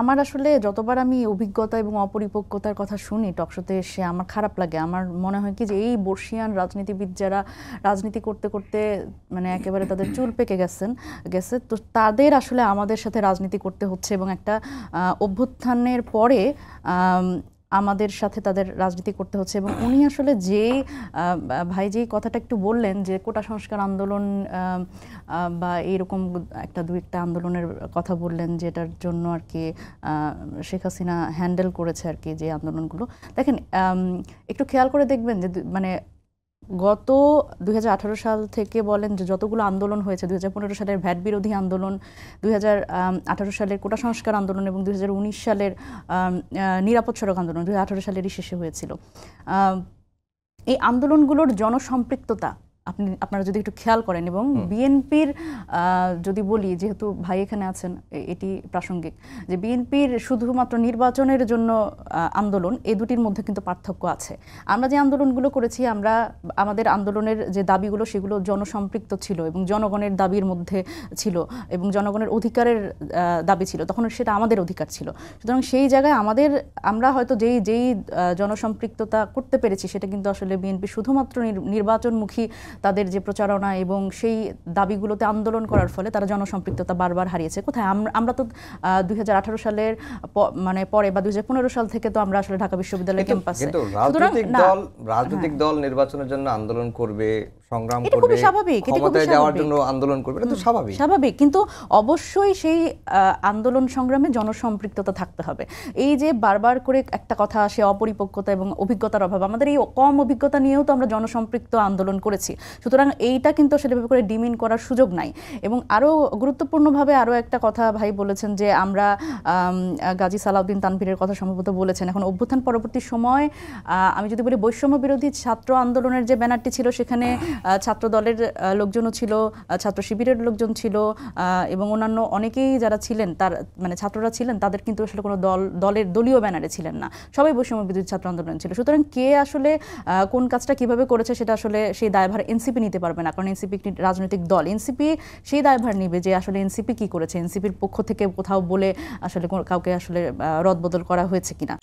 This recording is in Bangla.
আমার আসলে যতবার আমি অভিজ্ঞতা এবং অপরিপক্কতার কথা শুনি টকশোতে এসে আমার খারাপ লাগে। আমার মনে হয় কি যে এই বর্ষিয়ান রাজনীতিবিদ যারা রাজনীতি করতে করতে মানে একেবারে তাদের চুল পেকে গেছে, তো তাদের আসলে আমাদের সাথে রাজনীতি করতে হচ্ছে এবং একটা অভ্যুত্থানের পরে আমাদের সাথে তাদের রাজনীতি করতে হচ্ছে। এবং উনি আসলে ভাই যেই কথাটা একটু বললেন যে কোটা সংস্কার আন্দোলন বা এইরকম দুই একটা আন্দোলনের কথা বললেন, যেটার জন্য আর কি শেখ হাসিনা হ্যান্ডেল করেছে আর কি যে আন্দোলনগুলো। দেখেন, একটু খেয়াল করে দেখবেন যে মানে গত 2018 সাল থেকে বলেন যে যতগুলো আন্দোলন হয়েছে, 2015 সালের ভ্যাট বিরোধী আন্দোলন, 2018 সালের কোটা সংস্কার আন্দোলন এবং 2019 সালের নিরাপদ সড়ক আন্দোলন 2018 সালেরই শেষে হয়েছিল। এই আন্দোলনগুলোর জনসম্পৃক্ততা আপনারা যদি একটু খেয়াল করেন, এবং বিএনপির যদি বলি, যেহেতু ভাই এখানে আছেন এটি প্রাসঙ্গিক, যে বিএনপির শুধুমাত্র নির্বাচনের জন্য আন্দোলন, এই দুটির মধ্যে কিন্তু পার্থক্য আছে। আমরা যে আন্দোলনগুলো করেছি, আমাদের আন্দোলনের যে দাবিগুলো সেগুলো জনসম্পৃক্ত ছিল এবং জনগণের দাবির মধ্যে ছিল এবং জনগণের অধিকারের দাবি ছিল, তখন সেটা আমাদের অধিকার ছিল। সুতরাং সেই জায়গায় আমরা হয়তো যেই জনসম্পৃক্ততা করতে পেরেছি, সেটা কিন্তু আসলে বিএনপি শুধুমাত্র নির্বাচনমুখী তাদের যে প্রচারণা এবং সেই দাবিগুলোতে আন্দোলন করার ফলে তারা জনসম্পৃক্ততা বারবার হারিয়েছে। কোথায় আমরা তো 2018 সালের মানে পরে বা 2015 সাল থেকে তো আমরা আসলে ঢাকা বিশ্ববিদ্যালয় ক্যাম্পাসে, রাজনৈতিক দল নির্বাচনের জন্য আন্দোলন করবে, সংগ্রাম করবে, ক্ষমতায় যাওয়ার জন্য আন্দোলন করবে, এটা তো স্বাভাবিক। কিন্তু অবশ্যই সেই আন্দোলন সংগ্রামে জনসম্পৃক্ততা থাকতে হবে। এই যে বারবার করে একটা কথা আসে, অপরিপক্কতা এবং অভিজ্ঞতার অভাব, আমাদের এই কম অভিজ্ঞতা নিয়েও তো আমরা জনসম্পৃক্ত আন্দোলন করেছি। সুতরাং এইটা কিন্তু আসলে এভাবে করে ডিমিন করার সুযোগ নাই। এবং আরও গুরুত্বপূর্ণভাবে আরও একটা কথা ভাই বলেছেন যে আমরা গাজী সালাউদ্দিন তানভীরের কথা সম্ভবত বলেছেন, এখন অভ্যুত্থান পরবর্তী সময় আমি যদি বলি বৈষম্য বিরোধী ছাত্র আন্দোলনের যে ব্যানারটি ছিল, সেখানে ছাত্র দলের লোকজনও ছিল, ছাত্র শিবিরের লোকজন ছিল এবং অন্যান্য অনেকেই যারা ছিলেন, তার মানে ছাত্ররা ছিলেন, তাদের কিন্তু আসলে কোনো দলীয় ব্যানারে ছিলেন না, সবাই বৈষম্য বিরোধী ছাত্র আন্দোলন ছিল। সুতরাং কে আসলে কোন কাজটা কিভাবে করেছে সেটা আসলে সেই দায়ভার এনসিপি নিতে পারবে না, কারণ এনসিপি একটি রাজনৈতিক দল। এনসিপি সেই দায়ভার নিবে যে আসলে এনসিপি কি করেছে, এনসিপির পক্ষ থেকে কোথাও বলে আসলে কাউকে আসলে রদবদল করা হয়েছে কিনা।